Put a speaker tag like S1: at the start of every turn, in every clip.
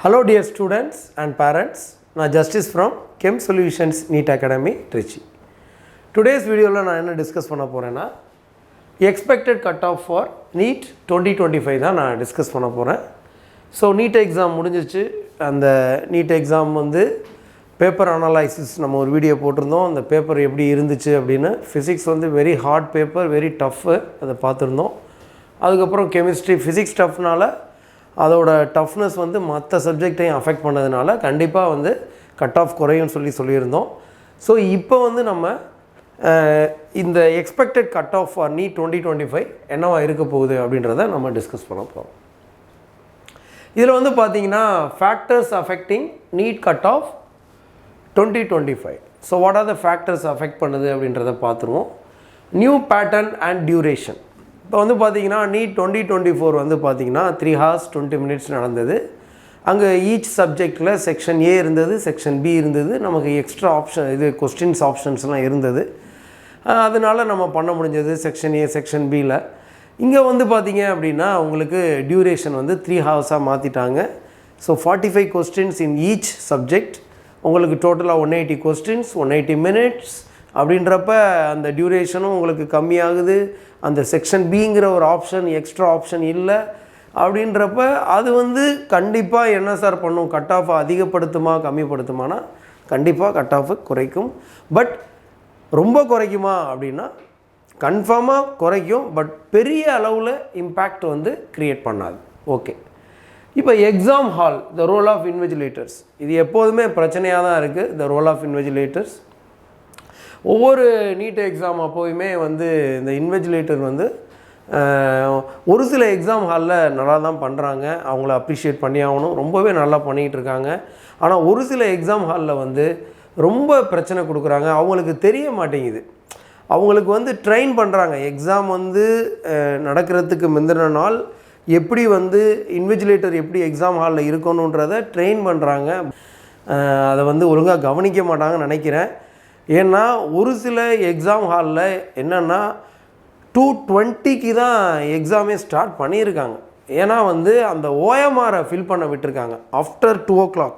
S1: Hello dear students and parents, நான் Justice from Chem Solutions NEET Academy, Trichy. Today's video நான் என்ன discuss பண்ண போகிறேன்னா expected cutoff for NEET 2025 தான் நான் டிஸ்கஸ் பண்ண போகிறேன். ஸோ நீட் எக்ஸாம் முடிஞ்சிச்சு. அந்த நீட் எக்ஸாம் வந்து பேப்பர் அனலைசிஸ் நம்ம ஒரு வீடியோ போட்டிருந்தோம். அந்த பேப்பர் எப்படி இருந்துச்சு அப்படின்னு. ஃபிசிக்ஸ் வந்து very hard paper, very tough, அதை பார்த்துருந்தோம். அதுக்கப்புறம் கெமிஸ்ட்ரி, ஃபிசிக்ஸ் டஃப்னால அதோட டஃப்னஸ் வந்து மற்ற சப்ஜெக்டையும் அஃபெக்ட் பண்ணதுனால கண்டிப்பாக வந்து கட் ஆஃப் குறையும் சொல்லியிருந்தோம். ஸோ இப்போ வந்து நம்ம இந்த expected cut off for NEET 2025 என்னவா இருக்க போகுது அப்படின்றத நம்ம டிஸ்கஸ் பண்ண போகிறோம். இதில் வந்து பார்த்திங்கன்னா factors affecting NEET cut off 2025. So what are the factors affect பண்ணுது அப்படின்றத பார்த்துருவோம். New pattern and duration. இப்போ வந்து பார்த்திங்கன்னா நீட் 2024 வந்து பார்த்திங்கன்னா 3 hours 20 minutes நடந்தது. அங்கே ஈச் சப்ஜெக்டில் செக்ஷன் ஏ இருந்தது, செக்ஷன் பி இருந்தது, நமக்கு எக்ஸ்ட்ரா ஆப்ஷன் இது கொஸ்டின்ஸ் ஆப்ஷன்ஸ்லாம் இருந்தது. அதனால் நம்ம பண்ண முடிஞ்சது செக்ஷன் ஏ, செக்ஷன் பியில். இங்கே வந்து பார்த்திங்க அப்படின்னா உங்களுக்கு டியூரேஷன் வந்து 3 hours மாற்றிட்டாங்க. So 45 questions in each subject. உங்களுக்கு டோட்டலாக 180 questions, 180 minutes அப்படின்றப்ப அந்த டியூரேஷனும் உங்களுக்கு கம்மியாகுது. அந்த செக்ஷன் பிங்கிற ஒரு ஆப்ஷன், எக்ஸ்ட்ரா ஆப்ஷன் இல்லை அப்படின்றப்ப அது வந்து கண்டிப்பாக என்ன சார் பண்ணும், கட் ஆஃபை அதிகப்படுத்துமா கம்மிப்படுத்துமானா கண்டிப்பாக கட் ஆஃபு குறைக்கும். பட் ரொம்ப குறைக்குமா அப்படின்னா கன்ஃபார்மாக குறைக்கும், பட் பெரிய அளவில் இம்பேக்ட் வந்து க்ரியேட் பண்ணாது. ஓகே, இப்போ exam hall, the role of invigilators, இது எப்போதுமே பிரச்சனையாக தான் இருக்குது. த ரோல் ஆஃப் இன்விஜிலேட்டர்ஸ் ஒவ்வொரு நீட் எக்ஸாம் அப்போயுமே வந்து இந்த இன்விஜிலேட்டர் வந்து ஒரு சில எக்ஸாம் ஹாலில் நல்லா தான் பண்ணுறாங்க, அவங்கள அப்ரிஷியேட் பண்ணி ஆகணும், ரொம்பவே நல்லா பண்ணிகிட்டு இருக்காங்க. ஆனால் ஒரு சில எக்ஸாம் ஹாலில் வந்து ரொம்ப பிரச்சனை கொடுக்குறாங்க, அவங்களுக்கு தெரிய மாட்டேங்குது. அவங்களுக்கு வந்து ட்ரெயின் பண்ணுறாங்க. எக்ஸாம் வந்து நடக்கிறதுக்கு முந்தின நாள் எப்படி வந்து இன்விஜிலேட்டர் எப்படி எக்ஸாம் ஹாலில் இருக்கணுன்றதை ட்ரெயின் பண்ணுறாங்க. அதை வந்து ஒழுங்காக கவனிக்க மாட்டாங்கன்னு நினைக்கிறேன். ஏன்னா ஒரு சில எக்ஸாம் ஹாலில் என்னென்னா 2:20 தான் எக்ஸாமே ஸ்டார்ட் பண்ணியிருக்காங்க. ஏன்னா வந்து அந்த ஓஎம்ஆரை ஃபில் பண்ண விட்டுருக்காங்க. ஆஃப்டர் 2 o'clock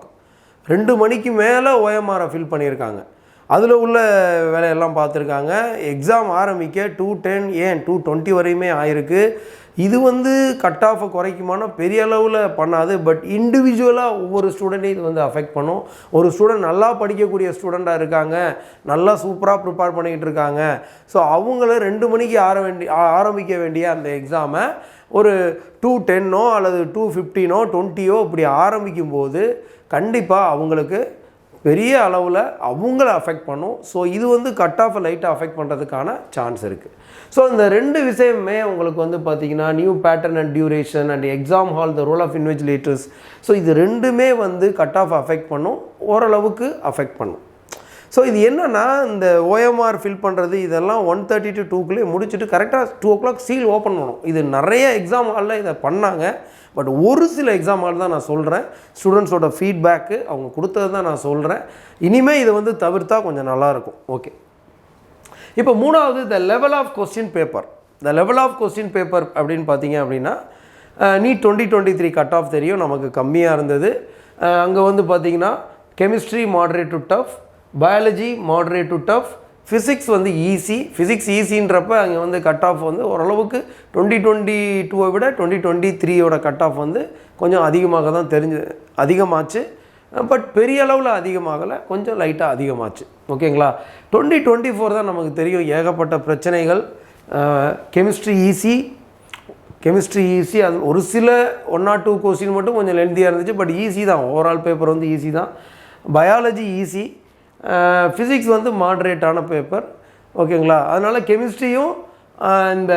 S1: 2 மணிக்கு மேலே ஓஎம்ஆரை ஃபில் பண்ணியிருக்காங்க. அதில் உள்ள வேலையெல்லாம் பார்த்துருக்காங்க. எக்ஸாம் ஆரம்பிக்க 2:10 ஏன் 2:20 வரையுமே ஆயிருக்கு. இது வந்து கட் ஆஃபை குறைக்குமானா பெரிய அளவில் பண்ணாது. பட் இண்டிவிஜுவலாக ஒவ்வொரு ஸ்டூடெண்ட்டையும் இது வந்து அஃபெக்ட் பண்ணும். ஒரு ஸ்டூடெண்ட் நல்லா படிக்கக்கூடிய ஸ்டூடெண்ட்டாக இருக்காங்க, நல்லா சூப்பராக ப்ரிப்பேர் பண்ணிக்கிட்டு இருக்காங்க. ஸோ அவங்கள 2 மணிக்கு ஆரம்பிக்க வேண்டிய அந்த எக்ஸாமை ஒரு 2:10 அல்லது 2:15 20 இப்படி ஆரம்பிக்கும்போது கண்டிப்பாக அவங்களுக்கு பெரிய அளவில் அவங்கள அஃபெக்ட் பண்ணும். ஸோ இது வந்து கட் ஆஃபை லைட்டாக அஃபெக்ட் பண்ணுறதுக்கான சான்ஸ் இருக்குது. ஸோ இந்த 2 விஷயமே உங்களுக்கு வந்து பார்த்திங்கன்னா new pattern and duration and exam hall, the role of invigilators, so இது 2மே வந்து கட் ஆஃப் அஃபெக்ட் பண்ணும், ஓரளவுக்கு அஃபெக்ட் பண்ணும். ஸோ இது என்னென்னா இந்த ஓஎம்ஆர் ஃபில் பண்ணுறது இதெல்லாம் 1:30 to 2 முடிச்சுட்டு கரெக்டாக 2 o'clock சீல் ஓப்பன் பண்ணணும். இது நிறைய எக்ஸாம் ஹாலில் இதை பண்ணாங்க. பட் ஒரு சில எக்ஸாம் ஹால் தான் நான் சொல்கிறேன். ஸ்டூடெண்ட்ஸோட ஃபீட்பேக்கு அவங்க கொடுத்தது தான் நான் சொல்கிறேன். இனிமேல் இதை வந்து தவிர்த்தா கொஞ்சம் நல்லாயிருக்கும். ஓகே, இப்போ மூணாவது the level of question paper. The level of question paper அப்படின்னு பார்த்தீங்க அப்படின்னா நீட் 2023 கட் ஆஃப் தெரியும் நமக்கு கம்மியாக இருந்தது. அங்கே வந்து பார்த்திங்கன்னா chemistry moderate to tough, biology moderate to tough, physics வந்து ஈஸி. ஃபிசிக்ஸ் ஈஸின்றப்ப அங்கே வந்து கட் ஆஃப் வந்து ஓரளவுக்கு 2022 விட 2023 கட் ஆஃப் வந்து கொஞ்சம் அதிகமாக தான் அதிகமாச்சு. பட் பெரிய அளவில் அதிகமாகலை, கொஞ்சம் லைட்டாக அதிகமாச்சு. ஓகேங்களா. 2024 தான் நமக்கு தெரியும் ஏகப்பட்ட பிரச்சனைகள். Chemistry easy. அது ஒரு சில 1 or 2 கொஸ்டின் மட்டும் கொஞ்சம் லென்த்தியாக இருந்துச்சு. பட் ஈஸி தான், ஓவரால் பேப்பர் வந்து ஈஸி தான். பயாலஜி ஈஸி, ஃபிசிக்ஸ் வந்து மாடரேட்டான பேப்பர். ஓகேங்களா. அதனால் கெமிஸ்ட்ரியும் இந்த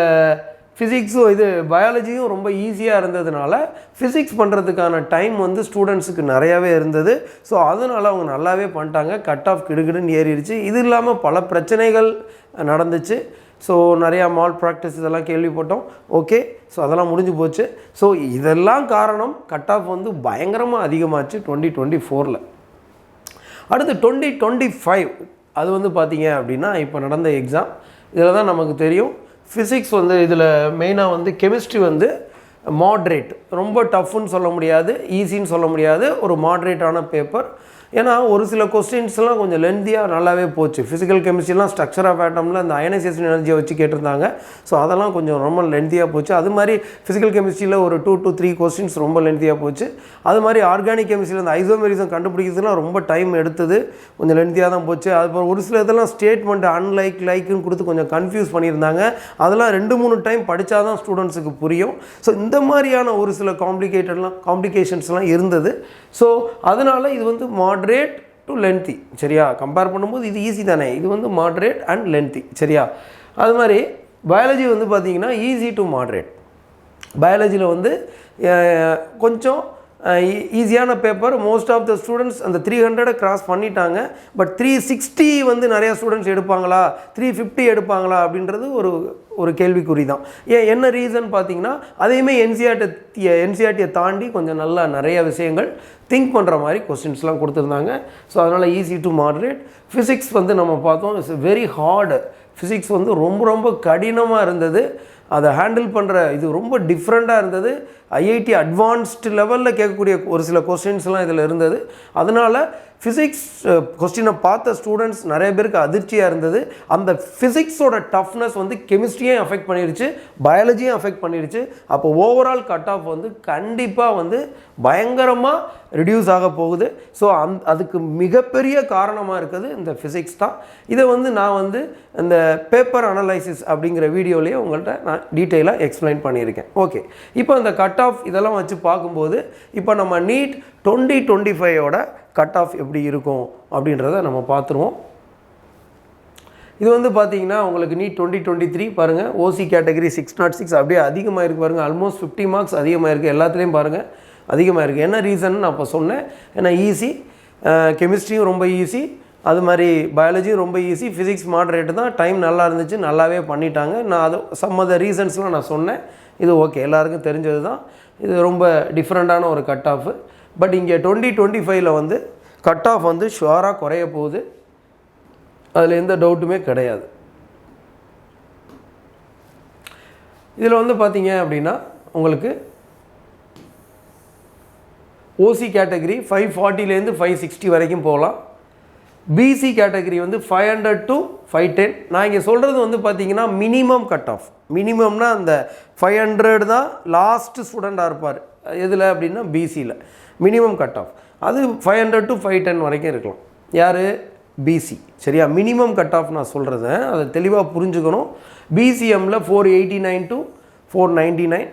S1: ஃபிசிக்ஸும் இது பயாலஜியும் ரொம்ப ஈஸியாக இருந்ததுனால ஃபிசிக்ஸ் பண்ணுறதுக்கான டைம் வந்து ஸ்டூடெண்ட்ஸுக்கு நிறையாவே இருந்தது. ஸோ அதனால் அவங்க நல்லாவே பண்ணிட்டாங்க. கட் ஆஃப் கிடுகிடுன்னு ஏறிடுச்சு. இது இல்லாமல் பல பிரச்சனைகள் நடந்துச்சு. ஸோ நிறையா மால் ப்ராக்டிஸ் இதெல்லாம் கேள்விப்பட்டோம். ஓகே, ஸோ அதெல்லாம் முடிஞ்சு போச்சு. ஸோ இதெல்லாம் காரணம் கட் ஆஃப் வந்து பயங்கரமாக அதிகமாச்சு 2024. அடுத்து 2025 அது வந்து பார்த்திங்க அப்படின்னா இப்போ நடந்த எக்ஸாம். இதில் தான் நமக்கு தெரியும் ஃபிசிக்ஸ் வந்து இதில் மெயினாக வந்து கெமிஸ்ட்ரி வந்து மாட்ரேட், ரொம்ப டஃப்னு சொல்ல முடியாது, ஈஸின்னு சொல்ல முடியாது, ஒரு மாட்ரேட்டான பேப்பர். ஏன்னா ஒரு சில கொஸ்டின்ஸ்லாம் கொஞ்சம் லென்த்தியாக நல்லாவே போச்சு. ஃபிசிக்கல் கெமிஸ்ட்ரிலாம் ஸ்ட்ரக்சர் ஆஃப் ஆட்டமில் அந்த அயனைசேஷன் எனர்ஜியை வச்சு கேட்டிருந்தாங்க. ஸோ அதெல்லாம் கொஞ்சம் ரொம்ப லென்த்தியாக போச்சு. அது மாதிரி ஃபிசிக்கல் கெமிஸ்ட்ரியில் ஒரு 2 to 3 கொஸ்டின்ஸ் ரொம்ப லென்த்தியாக போச்சு. அது மாதிரி ஆர்கானிக் கெமிஸ்ட்ரியில் அந்த ஐசோமெரிசம் கண்டுபிடிக்கிறதுலாம் ரொம்ப டைம் எடுத்தது, கொஞ்சம் லென்த்தியாக தான் போச்சு. அதுக்கப்புறம் ஒரு சில இதெல்லாம் ஸ்டேட்மெண்ட் அன்லைக் லைக்குன்னு கொடுத்து கொஞ்சம் கன்ஃபியூஸ் பண்ணியிருந்தாங்க. அதெல்லாம் 2-3 டைம் படித்தா தான் ஸ்டூடெண்ட்ஸுக்கு புரியும். ஸோ இந்த மாதிரியான ஒரு சில காம்ப்ளிகேஷன்ஸ்லாம் இருந்தது. ஸோ அதனால் இது வந்து மாட்ரேட் டு லென்த்தி, சரியா? கம்பேர் பண்ணும்போது இது ஈஸி தானே, இது வந்து மாட்ரேட் அண்ட் லென்த்தி, சரியா? அது மாதிரி பயாலஜி வந்து பார்த்திங்கன்னா ஈஸி டு மாட்ரேட். பயாலஜியில் வந்து கொஞ்சம் ஈஸியான paper. Most of the students அந்த 300 கிராஸ் பண்ணிட்டாங்க. பட் 360 வந்து நிறையா ஸ்டூடெண்ட்ஸ் எடுப்பாங்களா, 350 எடுப்பாங்களா அப்படின்றது ஒரு கேள்விக்குறி தான். என்ன ரீசன் பார்த்தீங்கன்னா, அதையுமே என்சிஆர்டியை தாண்டி கொஞ்சம் நல்லா நிறைய விஷயங்கள் திங்க் பண்ணுற மாதிரி கொஸ்டின்ஸ்லாம் கொடுத்துருந்தாங்க. ஸோ அதனால் ஈஸி டு மாட்ரேட். ஃபிசிக்ஸ் வந்து நம்ம பார்த்தோம், இட்ஸ் வெரி ஹார்டு. ஃபிசிக்ஸ் வந்து ரொம்ப ரொம்ப கடினமாக இருந்தது. அதை ஹேண்டில் பண்ணுற இது ரொம்ப டிஃப்ரெண்ட்டாக இருந்தது. ஐஐடி அட்வான்ஸ்டு லெவலில் கேட்கக்கூடிய ஒரு சில கொஸ்டின்ஸ்லாம் இதில் இருந்தது. அதனால் ஃபிசிக்ஸ் கொஸ்டினை பார்த்த ஸ்டூடெண்ட்ஸ் நிறைய பேருக்கு அதிர்ச்சியாக இருந்தது. அந்த ஃபிசிக்ஸோட டஃப்னஸ் வந்து கெமிஸ்ட்ரியும் அஃபெக்ட் பண்ணிடுச்சு, பயாலஜியும் அஃபெக்ட் பண்ணிடுச்சு. அப்போ ஓவரால் கட் ஆஃப் வந்து கண்டிப்பாக வந்து பயங்கரமாக ரிடியூஸ் ஆக போகுது. ஸோ அதுக்கு மிகப்பெரிய காரணமாக இருக்குது இந்த ஃபிசிக்ஸ் தான். இதை வந்து நான் வந்து இந்த பேப்பர் அனலைசிஸ் அப்படிங்கிற வீடியோலேயே உங்கள்கிட்ட நான் டீட்டெயிலாக எக்ஸ்பிளைன் பண்ணியிருக்கேன். ஓகே, இப்போ இந்த கட் ஆஃப் இதெல்லாம் வச்சு பார்க்கும்போது இப்போ நம்ம நீட் 2025ஓட கட் ஆஃப் எப்படி இருக்கும் அப்படின்றத நம்ம பார்த்துருவோம். இது வந்து பார்த்தீங்கன்னா உங்களுக்கு நீட் 2023 பாருங்கள், ஓசி கேட்டகரி 606 அப்படியே அதிகமாக இருக்குது பாருங்கள். ஆல்மோஸ்ட் 50 மார்க்ஸ் அதிகமாக இருக்குது. எல்லாத்துலேயும் பாருங்கள் அதிகமாக இருக்குது. என்ன ரீசன் நான் இப்போ சொன்னேன். ஏன்னா ஈஸி, கெமிஸ்ட்ரியும் ரொம்ப ஈஸி, அது மாதிரி பயாலஜியும் ரொம்ப ஈஸி, ஃபிசிக்ஸ் மாட்ரேட்டு தான். டைம் நல்லா இருந்துச்சு, நல்லாவே பண்ணிட்டாங்க. நான் அது சம் ஆஃப் த ரீசன்ஸ்லாம் நான் சொன்னேன். இது ஓகே, எல்லாருக்கும் தெரிஞ்சது தான். இது ரொம்ப டிஃப்ரெண்ட்டான ஒரு கட் ஆஃப். பட் இங்கே 2025ல் வந்து கட் ஆஃப் வந்து ஷுவராக குறைய போகுது, அதில் எந்த டவுட்டுமே கிடையாது. இதில் வந்து பார்த்தீங்க அப்படின்னா உங்களுக்கு ஓசி கேட்டகரி 540லேருந்து 560 வரைக்கும் போகலாம். பிசி கேட்டகரி வந்து 500 to 510. நான் இங்கே சொல்கிறது வந்து பார்த்தீங்கன்னா மினிமம் கட் ஆஃப். மினிமம்னா அந்த 500 தான் லாஸ்ட்டு ஸ்டூடெண்ட்டாக இருப்பார். எதில் அப்படின்னா பிசியில் மினிமம் கட் ஆஃப் அது 500 to 510 வரைக்கும் இருக்கலாம். யார்? பிசி, சரியா? மினிமம் கட் ஆஃப் நான் சொல்கிறத அதை தெளிவாக புரிஞ்சுக்கணும். பிசிஎம்மில் 489 to 499,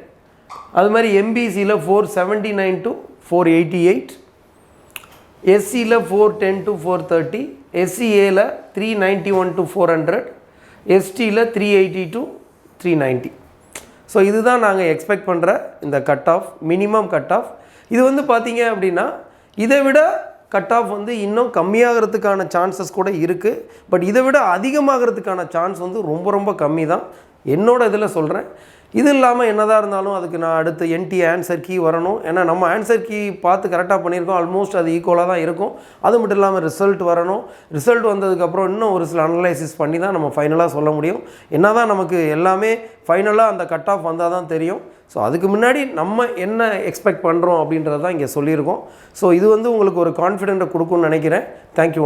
S1: அது மாதிரி எம்பிசியில் 479 to 488, எஸ்சியில் 410 to 430, எஸ்சிஏல 391 to 400, எஸ்டியில் 380 to 390. So இதுதான் நாங்கள் எக்ஸ்பெக்ட் பண்ணுற இந்த cut off, minimum cut off. இது வந்து பார்த்தீங்க அப்படின்னா இதை விட கட் ஆஃப் வந்து இன்னும் கம்மியாகிறதுக்கான சான்சஸ் கூட இருக்குது. பட் இதை விட அதிகமாகிறதுக்கான சான்ஸ் வந்து ரொம்ப ரொம்ப கம்மி தான், என்னோட இதில் சொல்கிறேன். இது இல்லாமல் என்னதான் இருந்தாலும் அதுக்கு நான் அடுத்து என்டி ஆன்சர் கீ வரணும். ஏன்னா நம்ம ஆன்சர் கீ பார்த்து கரெக்டாக பண்ணியிருக்கோம், ஆல்மோஸ்ட் அது ஈக்குவலாக தான் இருக்கும். அது மட்டும் இல்லாமல் ரிசல்ட் வரணும். ரிசல்ட் வந்ததுக்கப்புறம் இன்னும் ஒரு சில அனலைசிஸ் பண்ணி தான் நம்ம ஃபைனலாக சொல்ல முடியும். என்ன தான் நமக்கு எல்லாமே ஃபைனலாக அந்த கட் ஆஃப் வந்தால் தான் தெரியும். ஸோ அதுக்கு முன்னாடி நம்ம என்ன எக்ஸ்பெக்ட் பண்ணுறோம் அப்படின்றத தான் இங்கே சொல்லியிருக்கோம். ஸோ இது வந்து உங்களுக்கு ஒரு கான்ஃபிடென்ட்டை கொடுக்கும்னு நினைக்கிறேன். தேங்க்யூ.